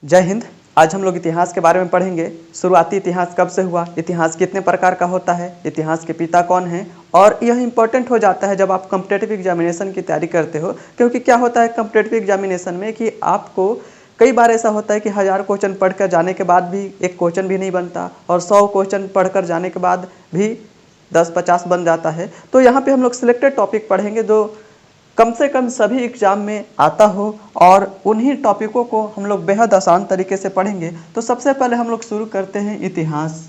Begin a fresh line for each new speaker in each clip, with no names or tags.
जय हिंद। आज हम लोग इतिहास के बारे में पढ़ेंगे। शुरुआती इतिहास कब से हुआ, इतिहास कितने प्रकार का होता है, इतिहास के पिता कौन हैं, और यह इंपॉर्टेंट हो जाता है जब आप कॉम्पिटिटिव एग्जामिनेशन की तैयारी करते हो। क्योंकि क्या होता है कॉम्पिटिटिव एग्जामिनेशन में कि आपको कई बार ऐसा होता है कि 1000 क्वेश्चन पढ़कर जाने के बाद भी एक क्वेश्चन भी नहीं बनता, और 100 क्वेश्चन पढ़कर जाने के बाद भी 10-50 बन जाता है। तो यहाँ पे हम लोग सिलेक्टेड टॉपिक पढ़ेंगे जो कम से कम सभी एग्जाम में आता हो, और उन्हीं टॉपिकों को हम लोग बेहद आसान तरीके से पढ़ेंगे। तो सबसे पहले हम लोग शुरू करते हैं इतिहास।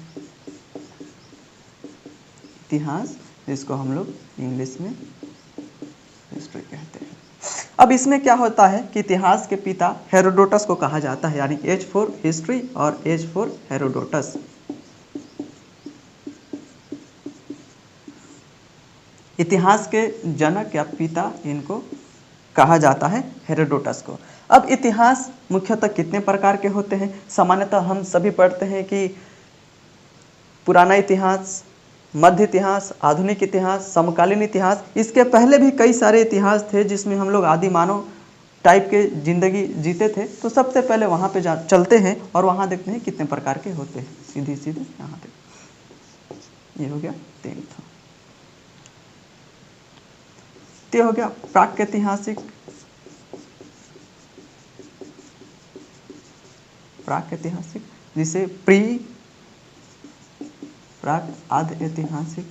इतिहास जिसको हम लोग इंग्लिश में हिस्ट्री कहते हैं। अब इसमें क्या होता है कि इतिहास के पिता हेरोडोटस को कहा जाता है, यानी एज फॉर हिस्ट्री और एज फॉर हेरोडोटस। इतिहास के जनक या पिता इनको कहा जाता है, हेरोडोटस को। अब इतिहास मुख्यतः कितने प्रकार के होते हैं? सामान्यतः हम सभी पढ़ते हैं कि पुराना इतिहास, मध्य इतिहास, आधुनिक इतिहास, समकालीन इतिहास। इसके पहले भी कई सारे इतिहास थे जिसमें हम लोग आदि मानव टाइप के जिंदगी जीते थे। तो सबसे पहले वहाँ पे चलते हैं और वहाँ देखते हैं कितने प्रकार के होते हैं। सीधे सीधे यहाँ पे ये हो गया 3 था। ये हो गया प्रागैतिहासिक। प्रागैतिहासिक जिसे प्राग आध ऐतिहासिक,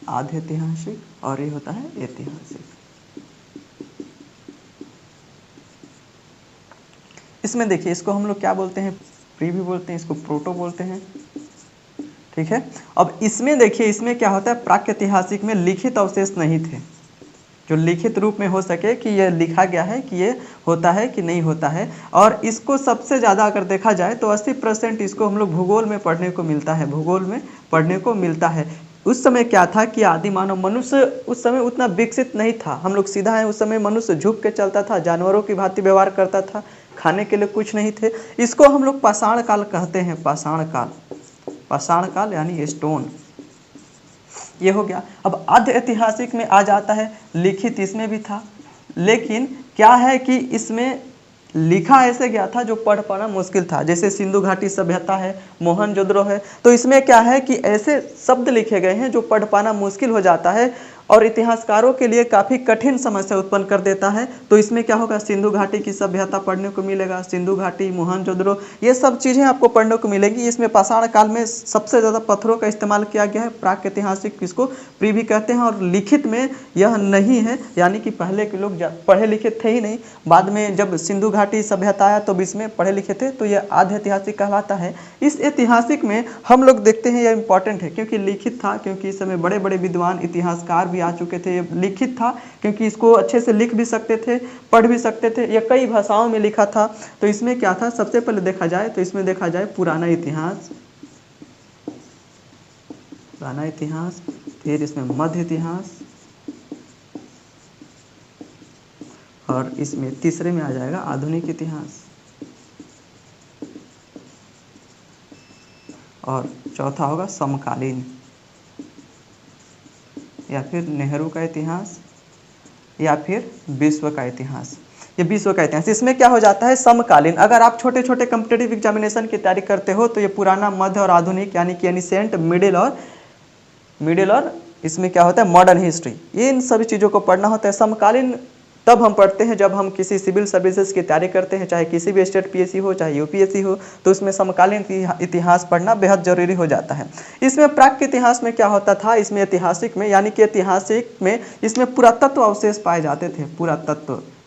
आध ऐतिहासिक, और ये होता है ऐतिहासिक। इसमें देखिए इसको हम लोग क्या बोलते हैं, प्री भी बोलते हैं, इसको प्रोटो बोलते हैं। ठीक है। अब इसमें देखिए इसमें क्या होता है, प्रागैतिहासिक में लिखित अवशेष नहीं थे जो लिखित रूप में हो सके कि ये लिखा गया है कि ये होता है कि नहीं होता है। और इसको सबसे ज़्यादा अगर देखा जाए तो 80% इसको हम लोग भूगोल में पढ़ने को मिलता है, भूगोल में पढ़ने को मिलता है। उस समय क्या था कि आदि मानव मनुष्य उस समय उतना विकसित नहीं था। हम लोग सीधा है, उस समय मनुष्य झुक के चलता था, जानवरों की भांति व्यवहार करता था, खाने के लिए कुछ नहीं थे। इसको हम लोग पाषाण काल कहते हैं, पाषाण काल। पाषाण काल यानी स्टोन, ये हो गया। अब आध ऐतिहासिक में आ जाता है लिखित, इसमें भी था, लेकिन क्या है कि इसमें लिखा ऐसे गया था जो पढ़ पाना मुश्किल था। जैसे सिंधु घाटी सभ्यता है, मोहनजोदड़ो है, तो इसमें क्या है कि ऐसे शब्द लिखे गए हैं जो पढ़ पाना मुश्किल हो जाता है और इतिहासकारों के लिए काफ़ी कठिन समस्या उत्पन्न कर देता है। तो इसमें क्या होगा, सिंधु घाटी की सभ्यता पढ़ने को मिलेगा, सिंधु घाटी, मोहनजोदड़ो, ये सब चीज़ें आपको पढ़ने को मिलेगी। इसमें पाषाण काल में सबसे ज़्यादा पत्थरों का इस्तेमाल किया गया है, प्रागैतिहासिक इसको प्री भी कहते हैं, और लिखित में यह नहीं है, यानी कि पहले के लोग पढ़े लिखे थे ही नहीं। बाद में जब सिंधु घाटी सभ्यता आया तो इसमें पढ़े लिखे थे, तो यह आध ऐतिहासिक कहलाता है। इस ऐतिहासिक में हम लोग देखते हैं यह इंपॉर्टेंट है क्योंकि लिखित था, क्योंकि इस समय बड़े बड़े विद्वान इतिहासकार भी आ चुके थे। ये लिखित था क्योंकि इसको अच्छे से लिख भी सकते थे, पढ़ भी सकते थे, यह कई भाषाओं में लिखा था। तो इसमें क्या था, सबसे पहले देखा जाए तो इसमें देखा जाए पुराना इतिहास, पुराना इतिहास, फिर इसमें मध्य इतिहास, और इसमें तीसरे में आ जाएगा आधुनिक इतिहास, और चौथा होगा समकालीन, या फिर नेहरू का इतिहास, या फिर विश्व का इतिहास। ये विश्व का इतिहास, इसमें क्या हो जाता है समकालीन। अगर आप छोटे छोटे कॉम्पिटिटिव एग्जामिनेशन की तैयारी करते हो तो ये पुराना, मध्य और आधुनिक, यानी कि एनिसेंट, मिडिल और इसमें क्या होता है मॉडर्न हिस्ट्री, ये इन सभी चीज़ों को पढ़ना होता है। समकालीन तब हम पढ़ते हैं जब हम किसी सिविल सर्विसेज की तैयारी करते हैं, चाहे किसी भी स्टेट पीएससी हो, चाहे यूपीएससी हो, तो उसमें समकालीन इतिहास पढ़ना बेहद जरूरी हो जाता है। इसमें प्राक के इतिहास में क्या होता था, इसमें ऐतिहासिक में, यानी कि ऐतिहासिक में इसमें पुरातत्व अवशेष पाए जाते थे,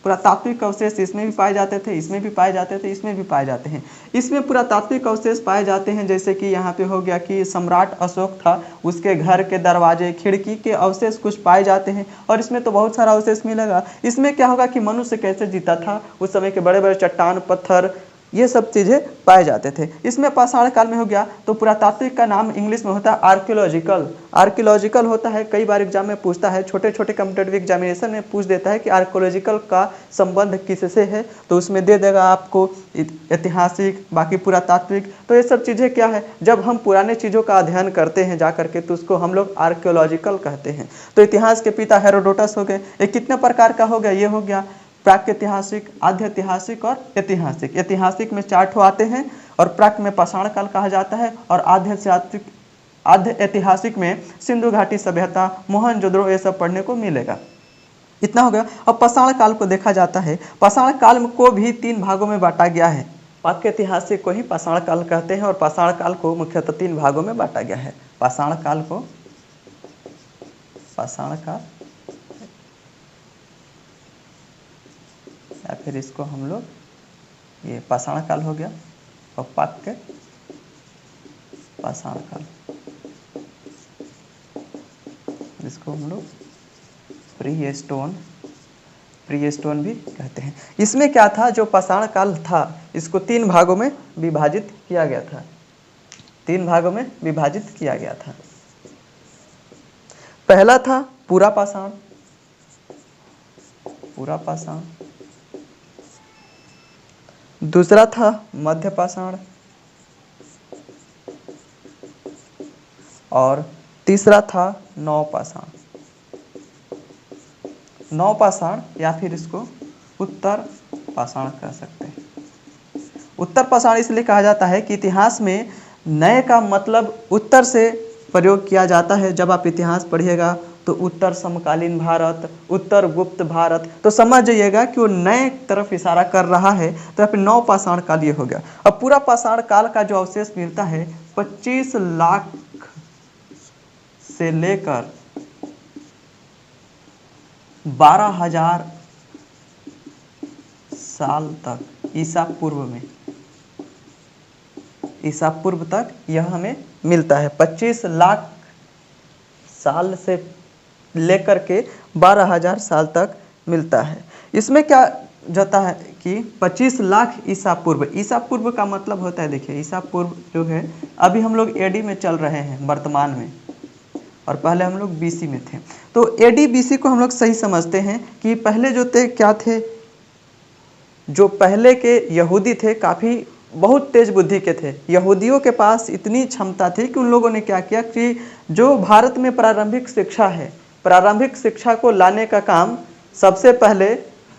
पुरातात्विक अवशेष इसमें भी पाए जाते थे, इसमें भी पाए जाते थे, इसमें भी पाए जाते हैं। इसमें पुरातात्विक अवशेष पाए जाते हैं, जैसे कि यहाँ पे हो गया कि सम्राट अशोक था, उसके घर के दरवाजे, खिड़की के अवशेष कुछ पाए जाते हैं, और इसमें तो बहुत सारा अवशेष मिलेगा। इसमें क्या होगा कि मनुष्य कैसे जीता था, उस समय के बड़े बड़े चट्टान, पत्थर, ये सब चीज़ें पाए जाते थे। इसमें पाषाण काल में हो गया तो पुरातात्विक का नाम इंग्लिश में होता है आर्कियोलॉजिकल। आर्कियोलॉजिकल होता है, कई बार एग्जाम में पूछता है, छोटे छोटे कॉम्पिटिटिव एग्जामिनेशन में पूछ देता है कि आर्कियोलॉजिकल का संबंध किससे है, तो उसमें दे देगा आपको ऐतिहासिक, बाकी पुरातात्विक। तो ये सब चीज़ें क्या है, जब हम पुराने चीज़ों का अध्ययन करते हैं जा करके तो उसको हम लोग आर्कियोलॉजिकल कहते हैं। तो इतिहास के पिता हेरोडोटस हो गए। ये कितने प्रकार का हो गया, ये हो गया प्राक-ऐतिहासिक, आध्य-ऐतिहासिक और ऐतिहासिक। ऐतिहासिक में 4 ठो आते हैं और प्राक में पाषाण काल कहा जाता है और आध्य ऐतिहासिक में सिंधु घाटी सभ्यता, मोहनजोदड़ो, ये सब पढ़ने को मिलेगा। इतना हो गया। अब पाषाण काल को देखा जाता है। पाषाण काल को भी 3 भागों में बांटा गया है। प्राक-ऐतिहासिक को ही पाषाण काल कहते हैं और पाषाण काल को मुख्यतः 3 भागों में बांटा गया है। पाषाण काल को पाषाण काल, या फिर इसको हम लोग, ये पाषाण काल हो गया और पाक के पाषाण काल, जिसको हम लोग प्री स्टोन भी कहते हैं। इसमें क्या था, जो पाषाण काल था इसको 3 भागों में विभाजित किया गया था। 3 भागों में विभाजित किया गया था। पहला था पूरा पाषाण, दूसरा था मध्य पाषाण और तीसरा था नवपाषाण। नवपाषाण या फिर इसको उत्तर पाषाण कह सकते हैं। उत्तर पाषाण इसलिए कहा जाता है कि इतिहास में नए का मतलब उत्तर से प्रयोग किया जाता है। जब आप इतिहास पढ़िएगा तो उत्तर समकालीन भारत, उत्तर गुप्त भारत, तो समझ जाइएगा कि वो नए तरफ इशारा कर रहा है। तो यहाँ पे नवपाषाण काल ये हो गया। अब पूरा पाषाण काल का जो अवशेष मिलता है 25 लाख से लेकर 12,000 साल तक, ईसा पूर्व तक यह हमें मिलता है। 25 लाख साल से लेकर के 12,000 साल तक मिलता है। इसमें क्या जाता है कि 25 लाख ईसा पूर्व का मतलब होता है, देखिए ईसा पूर्व जो है, अभी हम लोग एडी में चल रहे हैं वर्तमान में, और पहले हम लोग बीसी में थे। तो एडी बीसी को हम लोग सही समझते हैं कि पहले जो थे क्या थे, जो पहले के यहूदी थे काफ़ी बहुत तेज बुद्धि के थे। यहूदियों के पास इतनी क्षमता थी कि उन लोगों ने क्या किया कि जो भारत में प्रारंभिक शिक्षा है, प्रारंभिक शिक्षा को लाने का काम सबसे पहले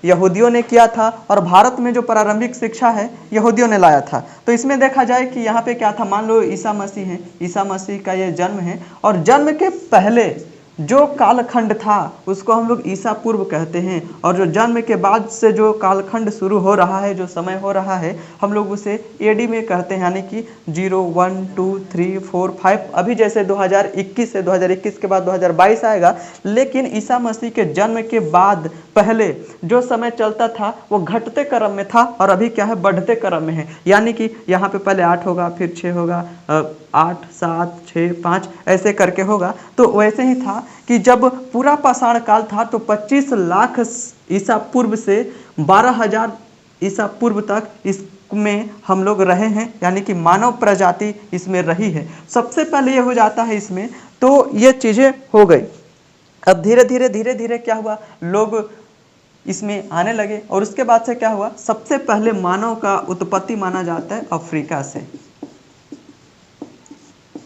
यहूदियों ने किया था और भारत में जो प्रारंभिक शिक्षा है यहूदियों ने लाया था। तो इसमें देखा जाए कि यहाँ पे क्या था, मान लो ईसा मसीह है, ईसा मसीह का ये जन्म है और जन्म के पहले जो कालखंड था उसको हम लोग ईसा पूर्व कहते हैं, और जो जन्म के बाद से जो कालखंड शुरू हो रहा है, जो समय हो रहा है, हम लोग उसे एडी में कहते हैं, यानी कि 0, 1, 2, 3, 4, 5। अभी जैसे 2021 है, 2021 के बाद 2022 आएगा, लेकिन ईसा मसीह के जन्म के बाद पहले जो समय चलता था वो घटते क्रम में था और अभी क्या है, बढ़ते क्रम में है। यानी कि यहाँ पे पहले 8 होगा, फिर 6 होगा, 8, 7, 6, 5 ऐसे करके होगा। तो वैसे ही था कि जब पूरा पाषाण काल था तो 25 लाख ईसा पूर्व से 12,000 ईसा पूर्व तक इसमें हम लोग रहे हैं, यानी कि मानव प्रजाति इसमें रही है। सबसे पहले ये हो जाता है इसमें, तो ये चीज़ें हो गई। अब धीरे धीरे क्या हुआ, लोग इसमें आने लगे और उसके बाद से क्या हुआ, सबसे पहले मानव का उत्पत्ति माना जाता है अफ्रीका से।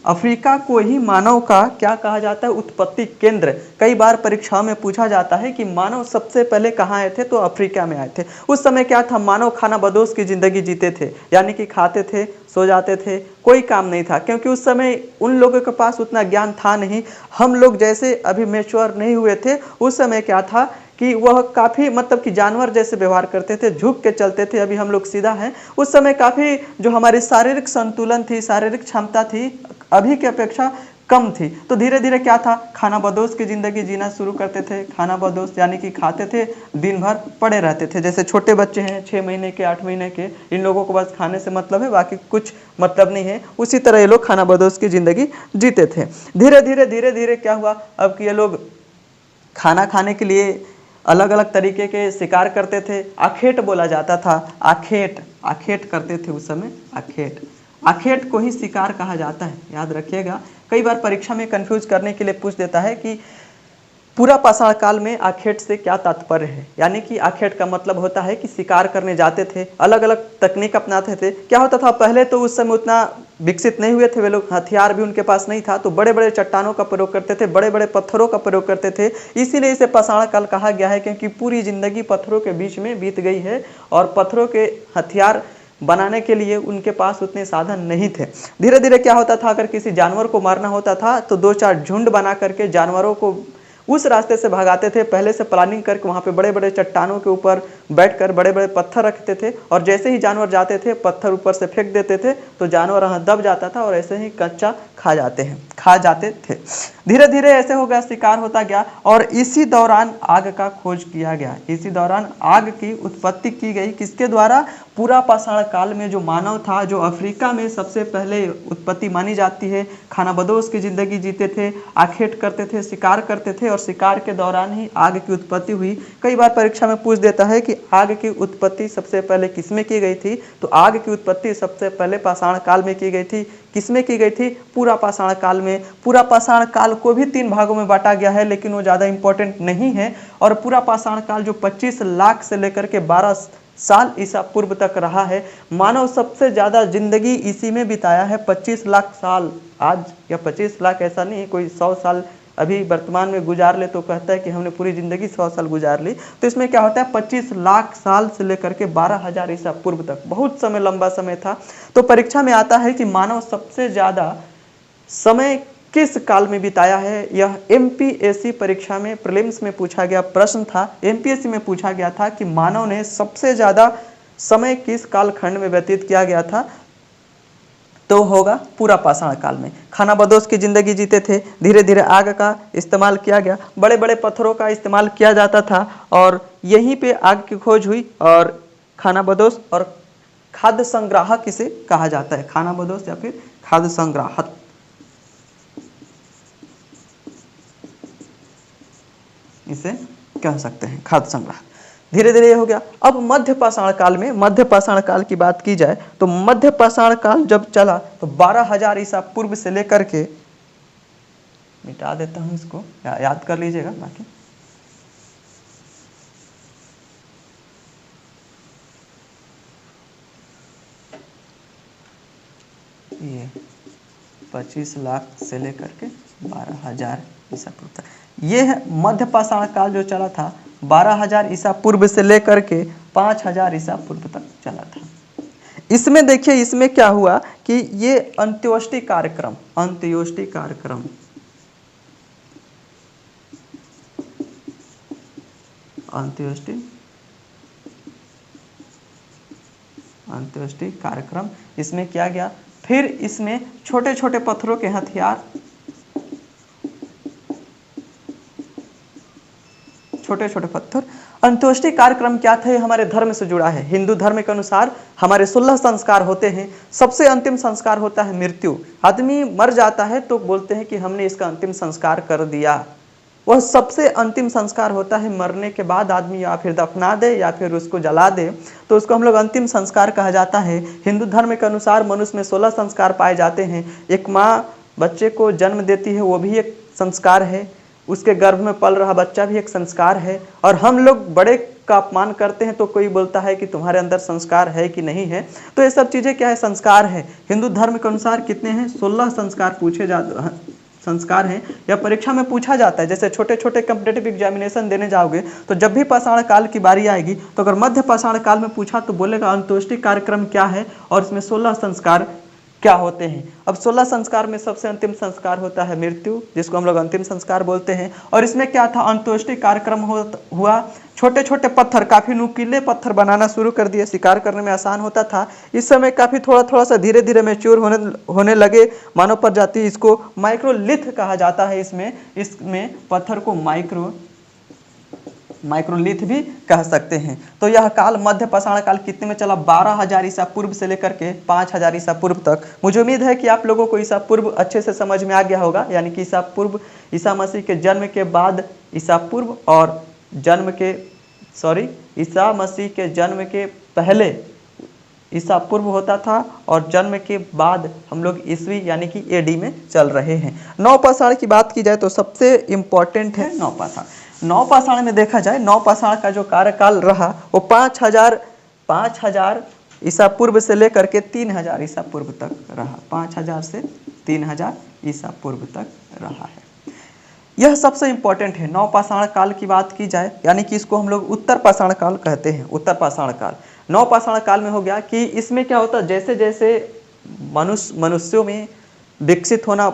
अफ्रीका को ही मानव का क्या कहा जाता है, उत्पत्ति केंद्र। कई बार परीक्षाओं में पूछा जाता है कि मानव सबसे पहले कहाँ आए थे, तो अफ्रीका में आए थे। उस समय क्या था, मानव खाना बदोश की जिंदगी जीते थे, यानी कि खाते थे, सो जाते थे, कोई काम नहीं था, क्योंकि उस समय उन लोगों के पास उतना ज्ञान था नहीं। हम लोग जैसे अभी मैच्योर नहीं हुए थे, उस समय क्या था कि वह काफ़ी मतलब कि जानवर जैसे व्यवहार करते थे, झुक के चलते थे। अभी हम लोग सीधा हैं। उस समय काफ़ी जो हमारी शारीरिक संतुलन थी, शारीरिक क्षमता थी, अभी की अपेक्षा कम थी। तो धीरे धीरे क्या था, खाना बदोश की ज़िंदगी जीना शुरू करते थे। खाना बदोश यानी कि खाते थे, दिन भर पड़े रहते थे। जैसे छोटे बच्चे हैं 6 महीने के, 8 महीने के, इन लोगों को बस खाने से मतलब है, बाकी कुछ मतलब नहीं है। उसी तरह ये लोग खाना बदोश की ज़िंदगी जीते थे। धीरे धीरे क्या हुआ, अब कि ये लोग खाना खाने के लिए अलग अलग तरीके के शिकार करते थे। आखेट बोला जाता था, आखेट करते थे उस समय। आखेट को ही शिकार कहा जाता है, याद रखिएगा। कई बार परीक्षा में कंफ्यूज करने के लिए पूछ देता है कि पूरा पाषाण काल में आखेट से क्या तात्पर्य है, यानी कि आखेट का मतलब होता है कि शिकार करने जाते थे, अलग अलग तकनीक अपनाते थे। क्या होता था, पहले तो उस समय उतना विकसित नहीं हुए थे वे लोग, हथियार भी उनके पास नहीं था, तो बड़े बड़े चट्टानों का प्रयोग करते थे, बड़े बड़े पत्थरों का प्रयोग करते थे। इसीलिए इसे पाषाण काल कहा गया है, क्योंकि पूरी जिंदगी पत्थरों के बीच में बीत गई है और पत्थरों के हथियार बनाने के लिए उनके पास उतने साधन नहीं थे। धीरे धीरे क्या होता था, अगर किसी जानवर को मारना होता था तो 2-4 झुंड बना करके जानवरों को उस रास्ते से भगाते थे, पहले से प्लानिंग करके वहाँ पे बड़े बड़े चट्टानों के ऊपर बैठकर बड़े बड़े पत्थर रखते थे, और जैसे ही जानवर जाते थे पत्थर ऊपर से फेंक देते थे तो जानवर वहाँ दब जाता था और ऐसे ही कच्चा खा जाते थे। धीरे धीरे ऐसे हो गया, शिकार होता गया, और इसी दौरान आग का खोज किया गया। इसी दौरान आग की उत्पत्ति की गई, किसके द्वारा? पूरा पाषाण काल में जो मानव था, जो अफ्रीका में सबसे पहले उत्पत्ति मानी जाती है, खानाबदोश की जिंदगी जीते थे, आखेट करते थे, शिकार करते थे, और शिकार के दौरान ही आग की उत्पत्ति हुई। कई बार परीक्षा में पूछ देता है कि आग की उत्पत्ति सबसे पहले किसमें की गई थी, तो आग की उत्पत्ति सबसे पहले पाषाण काल में की गई थी। किसमें की गई थी? पूरा पाषाण काल में। पूरा पाषाण काल को भी 3 भागों में बांटा गया है, लेकिन वो ज़्यादा इंपॉर्टेंट नहीं है। और पूरा पाषाण काल जो 25 लाख से लेकर के 12 साल ईसा पूर्व तक रहा है, मानव सबसे ज़्यादा जिंदगी इसी में बिताया है। 25 लाख साल आज, या 25 लाख ऐसा नहीं है, कोई 100 साल अभी वर्तमान में गुजार ले तो कहता है कि हमने पूरी जिंदगी 100 साल गुजार ली। तो इसमें क्या होता है, 25 लाख साल से लेकर के 12,000 ईसा पूर्व तक, बहुत समय, लंबा समय था। तो परीक्षा में आता है कि मानव सबसे ज़्यादा समय किस काल में बिताया है। यह एमपीएससी परीक्षा में प्रीलिम्स में पूछा गया प्रश्न था। एमपीएससी में पूछा गया था कि मानव ने सबसे ज़्यादा समय किस कालखंड में व्यतीत किया गया था, तो होगा पूरा पाषाण काल में। खानाबदोश की जिंदगी जीते थे, धीरे धीरे आग का इस्तेमाल किया गया, बड़े बड़े पत्थरों का इस्तेमाल किया जाता था, और यहीं पे आग की खोज हुई। और खानाबदोश और खाद्य संग्राहक इसे कहा जाता है, खानाबदोश या फिर खाद्य संग्राहक इसे कह सकते हैं, खाद्य संग्रह। धीरे धीरे ये हो गया। अब मध्य पाषाण काल में, मध्य पाषाण काल की बात की जाए तो मध्य पाषाण काल जब चला तो 12,000 ईसा पूर्व से लेकर के, मिटा देता हूं इसको, याद कर लीजिएगा बाकी। ये 25 लाख से लेकर के 12,000 ईसा पूर्व तक, ये है मध्य पाषाण काल जो चला था। 12,000 ईसा पूर्व से लेकर के 5,000 ईसा पूर्व तक चला था। इसमें देखिए, इसमें क्या हुआ कि ये अंत्योष्टि कार्यक्रम, अंत्योष्टि कार्यक्रम, अंत्योष्टि कार्यक्रम इसमें किया गया। फिर इसमें छोटे छोटे पत्थरों के हथियार, छोटे छोटे पत्थर। अंत्योष्टि कार्यक्रम क्या थे? हमारे धर्म से जुड़ा है। हिंदू धर्म के अनुसार हमारे 16 संस्कार होते हैं। सबसे अंतिम संस्कार होता है मृत्यु। आदमी मर जाता है तो बोलते हैं कि हमने इसका अंतिम संस्कार कर दिया। वह सबसे अंतिम संस्कार होता है। मरने के बाद आदमी या फिर दफना दे या फिर उसको जला दे, तो उसको हम लोग अंतिम संस्कार कहा जाता है। हिंदू धर्म के अनुसार मनुष्य में 16 संस्कार पाए जाते हैं। एक माँ बच्चे को जन्म देती है, वो भी एक संस्कार है। उसके गर्भ में पल रहा बच्चा भी एक संस्कार है। और हम लोग बड़े का अपमान करते हैं तो कोई बोलता है कि तुम्हारे अंदर संस्कार है कि नहीं है। तो ये सब चीज़ें क्या है? संस्कार है। हिंदू धर्म के अनुसार कितने हैं? 16 संस्कार पूछे जाते संस्कार हैं, या परीक्षा में पूछा जाता है। जैसे छोटे छोटे कॉम्पिटिटिव एग्जामिनेशन देने जाओगे तो जब भी पाषाण काल की बारी आएगी तो अगर मध्य पाषाण काल में पूछा तो बोलेगा अंत्योष्टि कार्यक्रम क्या है और इसमें 16 संस्कार क्या होते हैं। अब 16 संस्कार में सबसे अंतिम संस्कार होता है मृत्यु, जिसको हम लोग अंतिम संस्कार बोलते हैं। और इसमें क्या था? अंत्योष्टि कार्यक्रम हुआ। छोटे छोटे पत्थर, काफी नुकीले पत्थर बनाना शुरू कर दिए, शिकार करने में आसान होता था। इस समय काफी थोड़ा थोड़ा सा धीरे धीरे मैच्योर होने लगे मानव प्रजाति। इसको माइक्रोलिथ कहा जाता है। इसमें पत्थर को माइक्रोलिथ भी कह सकते हैं। तो यह काल मध्य पाषाण काल कितने में चला? 12,000 ईसा पूर्व से लेकर के 5,000 ईसा पूर्व तक। मुझे उम्मीद है कि आप लोगों को ईसा पूर्व अच्छे से समझ में आ गया होगा। यानी कि ईसा पूर्व, ईसा मसीह के जन्म के बाद ईसा पूर्व, और ईसा मसीह के जन्म के पहले ईसा पूर्व होता था और जन्म के बाद हम लोग ईस्वी यानी कि एडी में चल रहे हैं। नवपाषाण की बात की जाए तो सबसे इम्पोर्टेंट है नवपाषाण। नवपाषाण में देखा जाए नवपाषाण का जो कार्यकाल रहा वो 5000 ईसा पूर्व से लेकर के 3000 ईसा पूर्व तक रहा। 5000 से 3000 ईसा पूर्व तक रहा है। यह सबसे इम्पोर्टेंट है। नवपाषाण काल की बात की जाए यानी कि इसको हम लोग उत्तर पाषाण काल कहते हैं। उत्तर पाषाण काल नवपाषाण काल में हो गया कि इसमें क्या होता है, जैसे जैसे मनुष्यों में विकसित होना,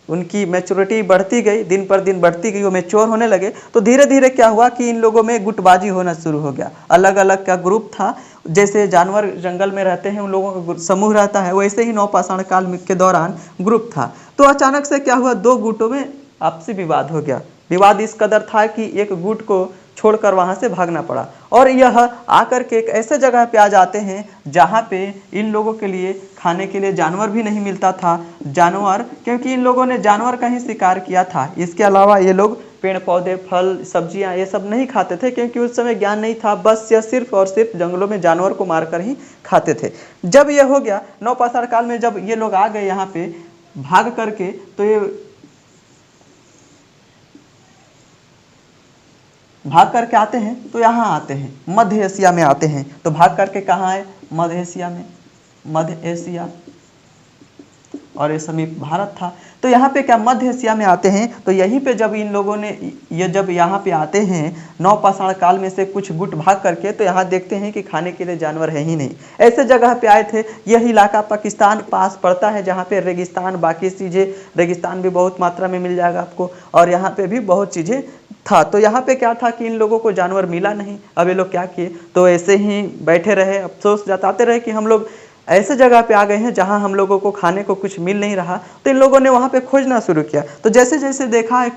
उनकी मैच्योरिटी बढ़ती गई, दिन पर दिन बढ़ती गई, वो मैच्योर होने लगे, तो धीरे धीरे क्या हुआ कि इन लोगों में गुटबाजी होना शुरू हो गया। अलग अलग का ग्रुप था, जैसे जानवर जंगल में रहते हैं उन लोगों का समूह रहता है, वैसे ही नवपाषाण काल के दौरान ग्रुप था। तो अचानक से क्या हुआ, दो गुटों में आपसी विवाद हो गया। विवाद इस कदर था कि एक गुट को छोड़कर वहां से भागना पड़ा, और यह आकर के एक ऐसे जगह पे आ जाते हैं जहां पे इन लोगों के लिए खाने के लिए जानवर भी नहीं मिलता था। जानवर, क्योंकि इन लोगों ने जानवर का ही शिकार किया था, इसके अलावा ये लोग पेड़ पौधे फल सब्जियां ये सब नहीं खाते थे, क्योंकि उस समय ज्ञान नहीं था। बस यह सिर्फ और सिर्फ जंगलों में जानवर को मारकर ही खाते थे। जब यह हो गया नवपाषाण काल में, जब ये लोग आ गए यहाँ पे भाग करके, तो ये भाग करके आते हैं तो यहाँ आते हैं मध्य एशिया में आते हैं। तो भाग करके कहाँ है, मध्य एशिया में, मध्य एशिया, और ये समीप भारत था। तो यहाँ पे क्या मध्य एशिया में आते हैं। तो यहीं पे जब इन लोगों ने ये जब यहाँ पे आते हैं नवपाषाण काल में से कुछ गुट भाग करके, तो यहाँ देखते हैं कि खाने के लिए जानवर है ही नहीं। ऐसे जगह पे आए थे। यह इलाका पाकिस्तान पास पड़ता है, जहाँ पे रेगिस्तान, बाकी चीज़ें, रेगिस्तान भी बहुत मात्रा में मिल जाएगा आपको, और यहाँ पे भी बहुत चीज़ें था। तो यहाँ पे क्या था कि इन लोगों को जानवर मिला नहीं। अब ये लोग क्या किए, तो ऐसे ही बैठे रहे, अफसोस जताते रहे कि हम लोग ऐसे जगह पे आ गए हैं जहां हम लोगों को खाने को कुछ मिल नहीं रहा। तो इन लोगों ने वहां पे खोजना शुरू किया। तो जैसे जैसे देखा एक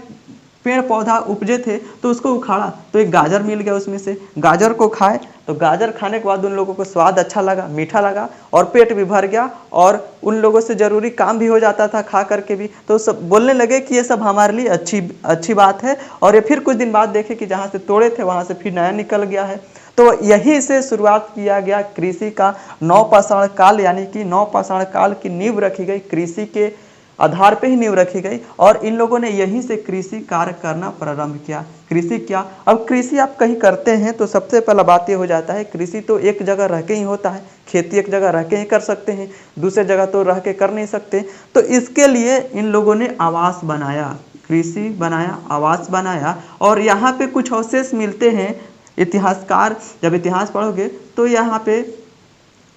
पेड़ पौधा उपजे थे तो उसको उखाड़ा, तो एक गाजर मिल गया, उसमें से गाजर को खाए। तो गाजर खाने के बाद उन लोगों को स्वाद अच्छा लगा, मीठा लगा, और पेट भी भर गया, और उन लोगों से जरूरी काम भी हो जाता था खा करके भी। तो सब बोलने लगे कि ये सब हमारे लिए अच्छी बात है। और ये फिर कुछ दिन बाद देखे कि जहाँ से तोड़े थे वहाँ से फिर नया निकल गया है। तो यहीं से शुरुआत किया गया कृषि का। नवपाषाण काल यानी कि नवपाषाण काल की नींव रखी गई, कृषि के आधार पे ही नींव रखी गई, और इन लोगों ने यहीं से कृषि कार्य करना प्रारंभ किया। कृषि क्या, अब कृषि आप कहीं करते हैं तो सबसे पहला बात ये हो जाता है, कृषि तो एक जगह रह के ही होता है। खेती एक जगह रह के ही कर सकते हैं, दूसरे जगह तो रह के कर नहीं सकते। तो इसके लिए इन लोगों ने आवास बनाया, कृषि बनाया, आवास बनाया। और यहाँ पे कुछ अवशेष मिलते हैं। इतिहासकार जब इतिहास पढ़ोगे तो यहाँ पे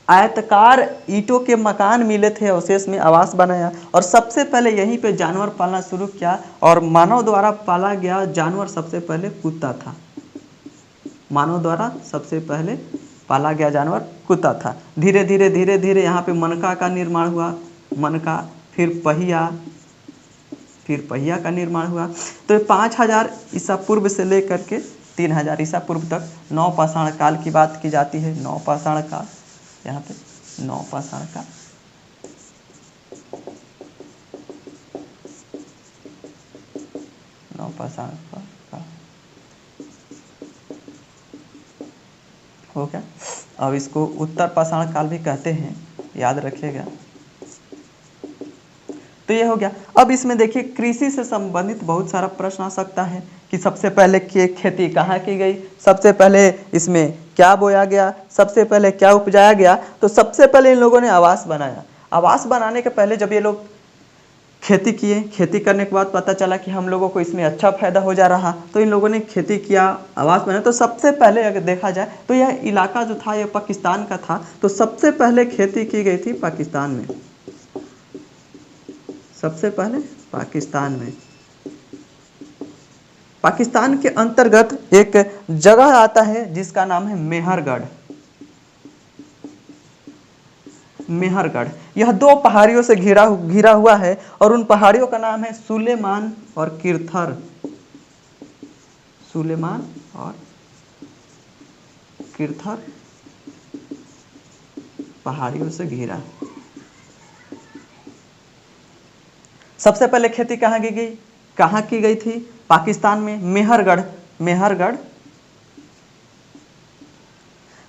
आयताकार ईंटों के मकान मिले थे, अवशेष में आवास बनाया। और सबसे पहले यहीं पे जानवर पालना शुरू किया, और मानव द्वारा पाला गया जानवर सबसे पहले कुत्ता था। मानव द्वारा सबसे पहले पाला गया जानवर कुत्ता था। धीरे धीरे धीरे धीरे यहाँ पे मनका का निर्माण हुआ, मनका, फिर पहिया का निर्माण हुआ। तो 5000 ईसा पूर्व से लेकर के 3000 ईसा पूर्व तक नवपाषाण काल की बात की जाती है। नवपाषाण काल, यहाँ पे नवपाषाण काल, नवपाषाण काल हो गया। अब इसको उत्तर पाषाण काल भी कहते हैं, याद रखिएगा। तो ये हो गया। अब इसमें देखिए कृषि से संबंधित बहुत सारा प्रश्न आ सकता है कि सबसे पहले खेती कहाँ की गई, सबसे पहले इसमें क्या बोया गया, सबसे पहले क्या उपजाया गया। तो सबसे पहले इन लोगों ने आवास बनाया। आवास बनाने के पहले जब ये लोग खेती किए, खेती करने के बाद पता चला कि हम लोगों को इसमें अच्छा फायदा हो जा रहा, तो इन लोगों ने खेती किया, आवास बनाया। तो सबसे पहले अगर देखा जाए तो यह इलाका जो था यह पाकिस्तान का था। तो सबसे पहले खेती की गई थी पाकिस्तान में, सबसे पहले पाकिस्तान में। पाकिस्तान के अंतर्गत एक जगह आता है जिसका नाम है मेहरगढ़। मेहरगढ़ यह 2 पहाड़ियों से घिरा हुआ है, और उन पहाड़ियों का नाम है सुलेमान और किरथर। सुलेमान और किरथर पहाड़ियों से घिरा। सबसे पहले खेती कहाँ की गई थी, पाकिस्तान में, मेहरगढ़।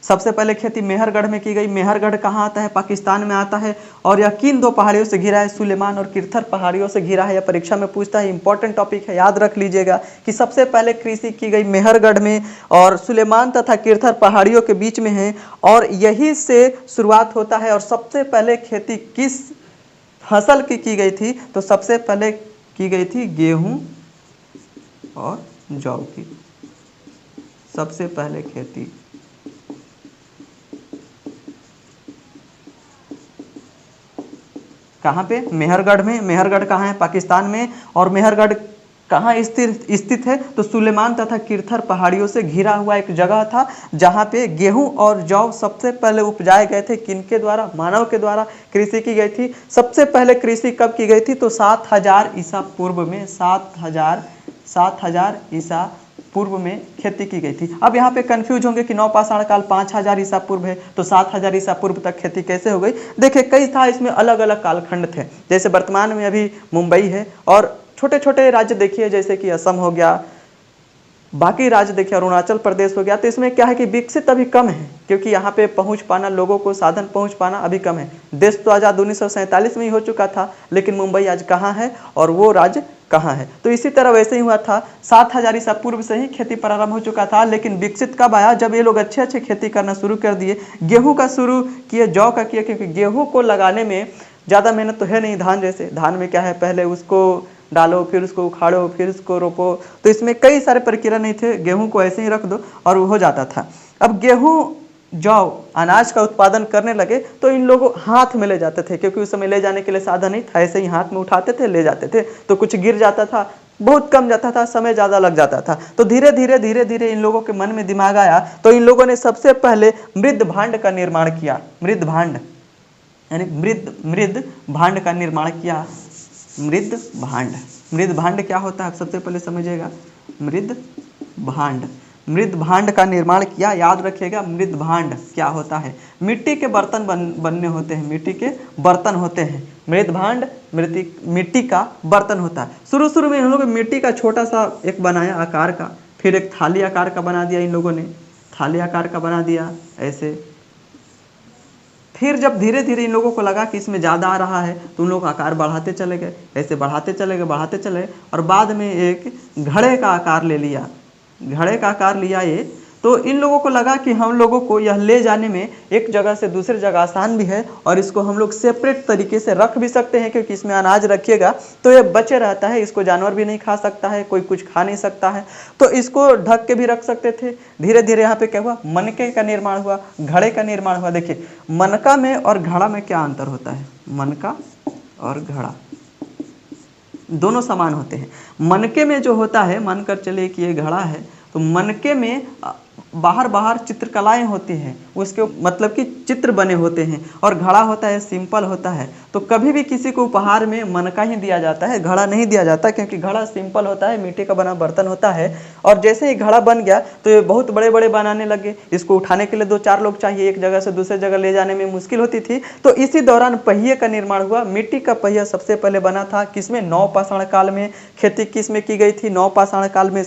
सबसे पहले खेती मेहरगढ़ में की गई। मेहरगढ़ कहाँ आता है? पाकिस्तान में आता है। और यह किन दो पहाड़ियों से घिरा है? सुलेमान और किरथर पहाड़ियों से घिरा है। यह परीक्षा में पूछता है, इंपॉर्टेंट टॉपिक है, याद रख लीजिएगा कि सबसे पहले कृषि की गई मेहरगढ़ में और सुलेमान तथा किरथर पहाड़ियों के बीच में है, और यही से शुरुआत होता है। और सबसे पहले खेती किस फसल की गई थी? तो सबसे पहले की गई थी गेहूं और जौ की। सबसे पहले खेती कहाँ पे? मेहरगढ़ में। मेहरगढ़ कहाँ है? पाकिस्तान में। और मेहरगढ़ कहाँ स्थित है? तो सुलेमान तथा किरथर पहाड़ियों से घिरा हुआ एक जगह था, जहाँ पे गेहूं और जौ सबसे पहले उपजाए गए थे। किनके द्वारा? मानव के द्वारा कृषि की गई थी। सबसे पहले कृषि कब की गई थी? तो 7000 ईसा पूर्व में। 7000 ईसा पूर्व में खेती की गई थी। अब यहाँ पे कंफ्यूज होंगे कि नवपाषाण काल 5000 ईसा पूर्व है, तो 7000 ईसा पूर्व तक खेती कैसे हो गई? देखिए, कई था, इसमें अलग अलग कालखंड थे। जैसे वर्तमान में अभी मुंबई है, और छोटे छोटे राज्य देखिए, जैसे कि असम हो गया, बाकी राज्य देखिए, अरुणाचल प्रदेश हो गया। तो इसमें क्या है कि विकसित अभी कम है, क्योंकि यहाँ पे पहुँच पाना, लोगों को साधन पहुँच पाना अभी कम है। देश तो आज़ाद 1947 में ही हो चुका था, लेकिन मुंबई आज कहाँ है और वो राज्य कहाँ है? तो इसी तरह वैसे ही हुआ था। 7000 ईसा पूर्व से ही खेती प्रारंभ हो चुका था, लेकिन विकसित कब आया? जब ये लोग अच्छे अच्छे खेती करना शुरू कर दिए। गेहूँ का शुरू किए, जौ का किए, क्योंकि गेहूँ को लगाने में ज़्यादा मेहनत तो है नहीं। धान जैसे, धान में क्या है, पहले उसको डालो, फिर उसको उखाड़ो, फिर उसको रोपो, तो इसमें कई सारे प्रक्रिया नहीं थे। गेहूं को ऐसे ही रख दो और वो हो जाता था। अब गेहूं जौ अनाज का उत्पादन करने लगे, तो इन लोगों हाथ में ले जाते थे, क्योंकि उस समय ले जाने के लिए साधन नहीं था। ऐसे ही हाथ में उठाते थे, ले जाते थे, तो कुछ गिर जाता था, बहुत कम जाता था, समय ज़्यादा लग जाता था। तो धीरे धीरे इन लोगों के मन में दिमाग आया, तो इन लोगों ने सबसे पहले मृद भांड का निर्माण किया। मृद भांड यानी मृद भांड का निर्माण किया। मृद भांड, मृद भांड क्या होता है? सबसे पहले समझिएगा, मृद भांड। मृद भांड का निर्माण किया। याद रखिएगा, मृद भांड क्या होता है? मिट्टी के बर्तन बनने होते हैं, मिट्टी के बर्तन होते हैं। मृद भांड मिट्टी का बर्तन होता है। शुरू शुरू में हम लोग मिट्टी का छोटा सा एक बनाया आकार का, फिर एक थाली आकार का बना दिया इन लोगों ने, थाली आकार का बना दिया ऐसे। फिर जब धीरे धीरे इन लोगों को लगा कि इसमें ज़्यादा आ रहा है, तो उन लोग आकार बढ़ाते चले गए, ऐसे बढ़ाते चले गए, और बाद में एक घड़े का आकार ले लिया। घड़े का आकार लिया ये, तो इन लोगों को लगा कि हम लोगों को यह ले जाने में एक जगह से दूसरी जगह आसान भी है, और इसको हम लोग सेपरेट तरीके से रख भी सकते हैं, क्योंकि इसमें अनाज रखिएगा तो ये बचे रहता है, इसको जानवर भी नहीं खा सकता है, कोई कुछ खा नहीं सकता है, तो इसको ढक के भी रख सकते थे। धीरे धीरे यहाँ पे क्या हुआ? मनके का निर्माण हुआ, घड़े का निर्माण हुआ। देखिए, मनका में और घड़ा में क्या अंतर होता है? मनका और घड़ा दोनों समान होते हैं। मनके में जो होता है, मानकर चलिए कि ये घड़ा है, तो मनके में बाहर बाहर चित्रकलाएं होती हैं, उसके मतलब कि चित्र बने होते हैं, और घड़ा होता है सिंपल होता है। तो कभी भी किसी को उपहार में मनका ही दिया जाता है, घड़ा नहीं दिया जाता, क्योंकि घड़ा सिंपल होता है, मिट्टी का बना बर्तन होता है। और जैसे ही घड़ा बन गया, तो ये बहुत बड़े बड़े बनाने लगे। इसको उठाने के लिए 2-4 लोग चाहिए, एक जगह से दूसरे जगह ले जाने में मुश्किल होती थी। तो इसी दौरान पहिए का निर्माण हुआ। मिट्टी का पहिया सबसे पहले बना था, किसमें? नवपाषाण काल में। खेती किसमें की गई थी? नवपाषाण काल में।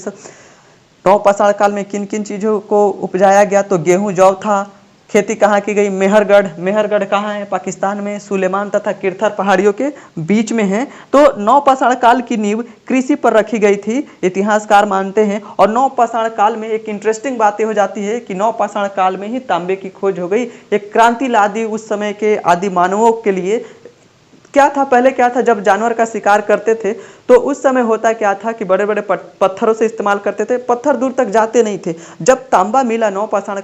नवपाषाण काल में किन किन चीज़ों को उपजाया गया? तो गेहूं जौ था। खेती कहाँ की गई? मेहरगढ़। मेहरगढ़ कहाँ है? पाकिस्तान में, सुलेमान तथा किरथर पहाड़ियों के बीच में है। तो नवपाषाण काल की नींव कृषि पर रखी गई थी, इतिहासकार मानते हैं। और नवपाषाण काल में एक इंटरेस्टिंग बात हो जाती है कि नवपाषाण काल में ही तांबे की खोज हो गई। एक क्रांति ला दी उस समय के आदि मानवों के लिए। क्या था पहले? क्या था, जब जानवर का शिकार करते थे, तो उस समय होता क्या था कि बड़े बड़े पत्थरों से इस्तेमाल करते थे। पत्थर दूर तक जाते नहीं थे। जब तांबा मिला नवपाषाण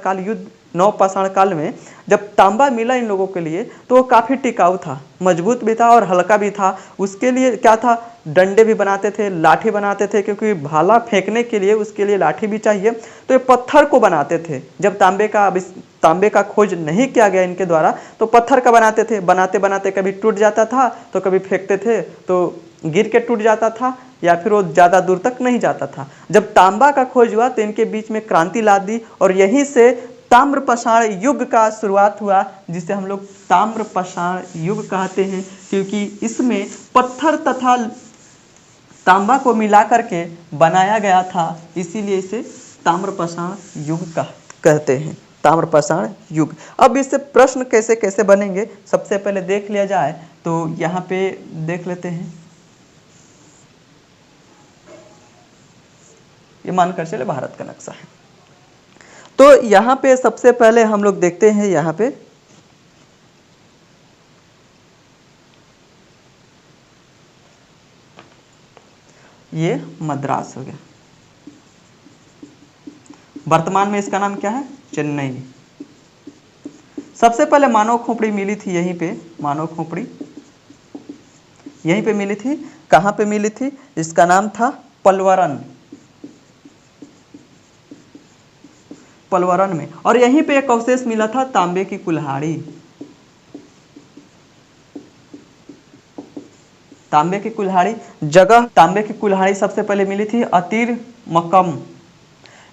काल में जब तांबा मिला इन लोगों के लिए, तो वो काफ़ी टिकाऊ था, मजबूत भी था और हल्का भी था। उसके लिए क्या था? डंडे भी बनाते थे, लाठी बनाते थे, क्योंकि भाला फेंकने के लिए उसके लिए लाठी भी चाहिए। तो ये पत्थर को बनाते थे। जब तांबे का खोज नहीं किया गया इनके द्वारा, तो पत्थर का बनाते थे। बनाते बनाते कभी टूट जाता था, तो कभी फेंकते थे तो गिर के टूट जाता था, या फिर वो ज़्यादा दूर तक नहीं जाता था। जब तांबा का खोज हुआ, तो इनके बीच में क्रांति ला दी, और यहीं से ताम्रपाषाण युग का शुरुआत हुआ, जिसे हम लोग ताम्रपाषाण युग कहते हैं, क्योंकि इसमें पत्थर तथा तांबा को मिला करके बनाया गया था, इसीलिए इसे ताम्रपाषाण युग कहते हैं। ताम्रपाषाण युग। अब इससे प्रश्न कैसे कैसे बनेंगे सबसे पहले देख लिया जाए तो यहाँ पे देख लेते हैं। ये मानकर चले भारत का नक्शा है। तो यहाँ पे सबसे पहले हम लोग देखते हैं, यहाँ पे ये मद्रास हो गया। वर्तमान में इसका नाम क्या है? चेन्नई। सबसे पहले मानव खोपड़ी मिली थी यहीं पे, मानव खोपड़ी यहीं पे मिली थी। कहाँ पे मिली थी? इसका नाम था पलवरन, पलवरन में। और यहीं पे एक अवशेष मिला था तांबे की कुल्हाड़ी, तांबे की कुल्हाड़ी जगह, तांबे की कुल्हाड़ी सबसे पहले मिली थी अतीर मकम,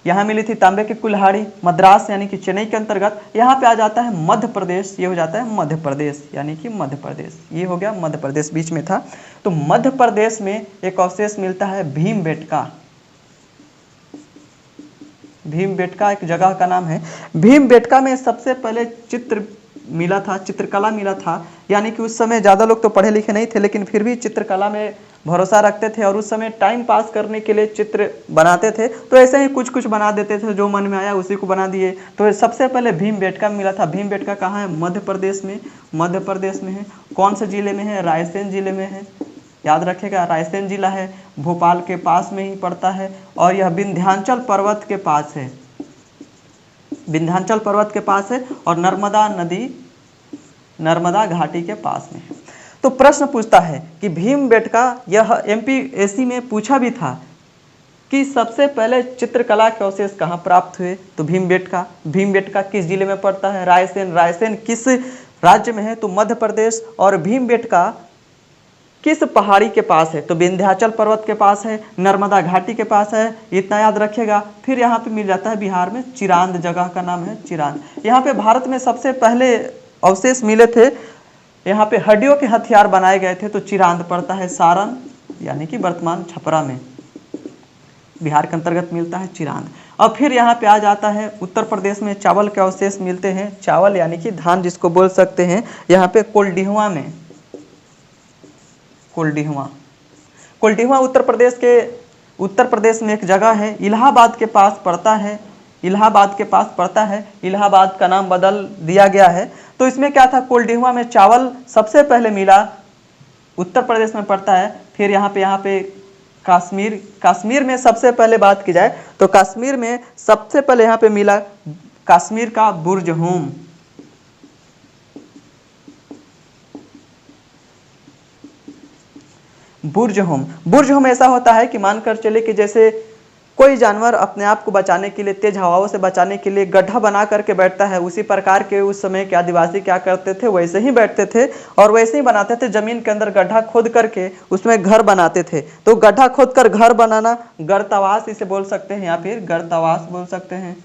यहाँ मिली थी तांबे की कुल्हाड़ी। मद्रास यानी कि चेन्नई के अंतर्गत, यहाँ पे आ जाता है मध्य प्रदेश, ये हो जाता है मध्य प्रदेश, यानी कि मध्य प्रदेश, ये हो गया मध्य प्रदेश, बीच में था। तो मध्य प्रदेश में एक अवशेष मिलता है भीमबेटका, भीमबेटका एक जगह का नाम है। भीमबेटका में सबसे पहले चित्र मिला था, चित्रकला मिला था, यानी कि उस समय ज़्यादा लोग तो पढ़े लिखे नहीं थे, लेकिन फिर भी चित्रकला में भरोसा रखते थे और उस समय टाइम पास करने के लिए चित्र बनाते थे। तो ऐसे ही कुछ कुछ बना देते थे, जो मन में आया उसी को बना दिए। तो सबसे पहले भीमबेटका मिला था। भीमबेटका कहाँ है? मध्य प्रदेश में, मध्य प्रदेश में है। कौन से जिले में है? रायसेन जिले में है, याद रखेगा, रायसेन जिला है, भोपाल के पास में ही पड़ता है। और यह विंध्याचल पर्वत के पास है, विंध्याचल पर्वत के पास है और नर्मदा नदी, नर्मदा घाटी के पास में है। तो प्रश्न पूछता है कि भीमबेटका, यह एमपीएससी में पूछा भी था कि सबसे पहले चित्रकला के अवशेष कहाँ प्राप्त हुए? तो भीमबेटका। भीमबेटका किस जिले में पड़ता है? रायसेन। रायसेन किस राज्य में है? तो मध्य प्रदेश। और भीमबेटका किस पहाड़ी के पास है? तो विंध्याचल पर्वत के पास है, नर्मदा घाटी के पास है, इतना याद रखेगा। फिर यहाँ पे मिल जाता है बिहार में, चिरांद जगह का नाम है चिरांद। यहाँ पे भारत में सबसे पहले अवशेष मिले थे, यहाँ पे हड्डियों के हथियार बनाए गए थे। तो चिरांद पड़ता है सारण, यानी कि वर्तमान छपरा में, बिहार के अंतर्गत मिलता है चिरांद। अब फिर यहाँ पे आ जाता है उत्तर प्रदेश में चावल के अवशेष मिलते हैं, चावल यानी कि धान जिसको बोल सकते हैं। यहाँ पे कोल्डिहुआ में, कोल्डिहुआ, कोल्डिहुआ उत्तर प्रदेश में एक जगह है, इलाहाबाद के पास पड़ता है, इलाहाबाद के पास पड़ता है। इलाहाबाद का नाम बदल दिया गया है। तो इसमें क्या था? कोल्डिहुआ में चावल सबसे पहले मिला, उत्तर प्रदेश में पड़ता है। फिर यहाँ पे कश्मीर, कश्मीर में सबसे पहले बात की जाए तो कश्मीर में सबसे पहले यहाँ पे मिला कश्मीर का बुर्ज होम, बुर्ज होम। बुर्ज होम ऐसा होता है कि मानकर चले कि जैसे कोई जानवर अपने आप को बचाने के लिए, तेज हवाओं से बचाने के लिए गड्ढा बना करके बैठता है, उसी प्रकार के उस समय के आदिवासी क्या करते थे, वैसे ही बैठते थे और वैसे ही बनाते थे। जमीन के अंदर गड्ढा खोद करके उसमें घर बनाते थे। तो गड्ढा खोद कर घर बनाना, गर्तावास इसे बोल सकते हैं, या फिर गर्तावास बोल सकते हैं,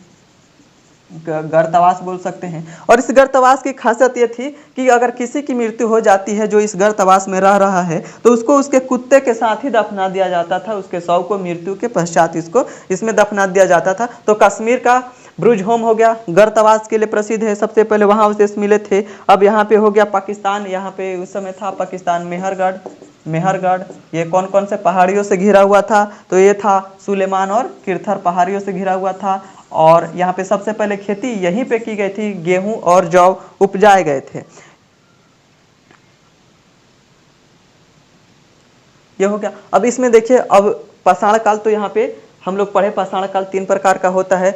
गर्तावास बोल सकते हैं। और इस गर्तावास की खासियत ये थी कि अगर किसी की मृत्यु हो जाती है जो इस गर्तावास में रह रहा है, तो उसको उसके कुत्ते के साथ ही दफना दिया जाता था। उसके शव को मृत्यु के पश्चात इसको इसमें दफना दिया जाता था। तो कश्मीर का ब्रुज होम हो गया, गर्तावास के लिए प्रसिद्ध है, सबसे पहले वहाँ अवशेष मिले थे। अब यहाँ पे हो गया पाकिस्तान, यहाँ पे उस समय था पाकिस्तान मेहरगढ़, मेहरगढ़ ये कौन कौन से पहाड़ियों से घिरा हुआ था? तो ये था सुलेमान और किरथर पहाड़ियों से घिरा हुआ था। और यहाँ पे सबसे पहले खेती यहीं पे की गई थी, गेहूं और जौ उपजाए गए थे। ये हो गया। अब इसमें देखिए, अब पाषाण काल, तो यहाँ पे हम लोग पढ़े पाषाण काल 3 प्रकार का होता है,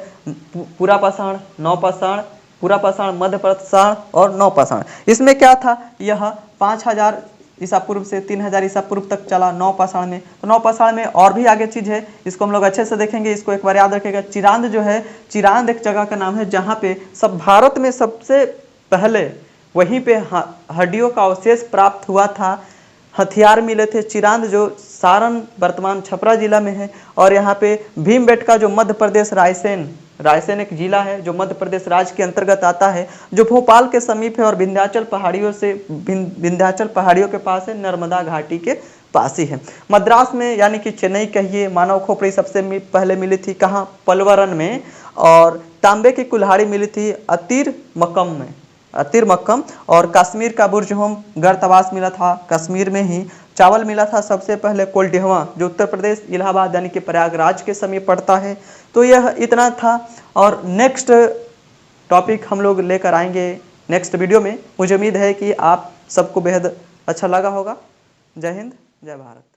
पूरा पाषाण, नवपाषाण, पूरा पाषाण, मध्य पाषाण और नवपाषाण। इसमें क्या था? यह 5000 ईसा पूर्व से 3000 ईसा पूर्व तक चला नवपाषाण में। तो नवपाषाण में और भी आगे चीज है, इसको हम लोग अच्छे से देखेंगे, इसको एक बार याद रखेगा। चिरांद जो है, चिरांद एक जगह का नाम है जहाँ पे सब भारत में सबसे पहले वहीं पे हड्डियों का अवशेष प्राप्त हुआ था, हथियार मिले थे। चिरांद जो सारण वर्तमान छपरा जिला में है। और यहाँ पे भीमबेटका जो मध्य प्रदेश, रायसेन, रायसेन एक जिला है जो मध्य प्रदेश राज्य के अंतर्गत आता है, जो भोपाल के समीप है और विंध्याचल पहाड़ियों के पास है, नर्मदा घाटी के पास ही है। मद्रास में यानी कि चेन्नई कहिए, मानव खोपड़ी सबसे पहले मिली थी कहाँ? पलवरन में। और तांबे की कुल्हाड़ी मिली थी अतीर मक्कम में, अतीर मक्कम। और कश्मीर का बुर्ज होम गर्तवास मिला था कश्मीर में ही। चावल मिला था सबसे पहले कोल्डिहवा, जो उत्तर प्रदेश इलाहाबाद यानी कि प्रयागराज के समीप पड़ता है। तो यह इतना था, और नेक्स्ट टॉपिक हम लोग लेकर आएंगे नेक्स्ट वीडियो में। मुझे उम्मीद है कि आप सबको बेहद अच्छा लगा होगा। जय हिंद, जय भारत।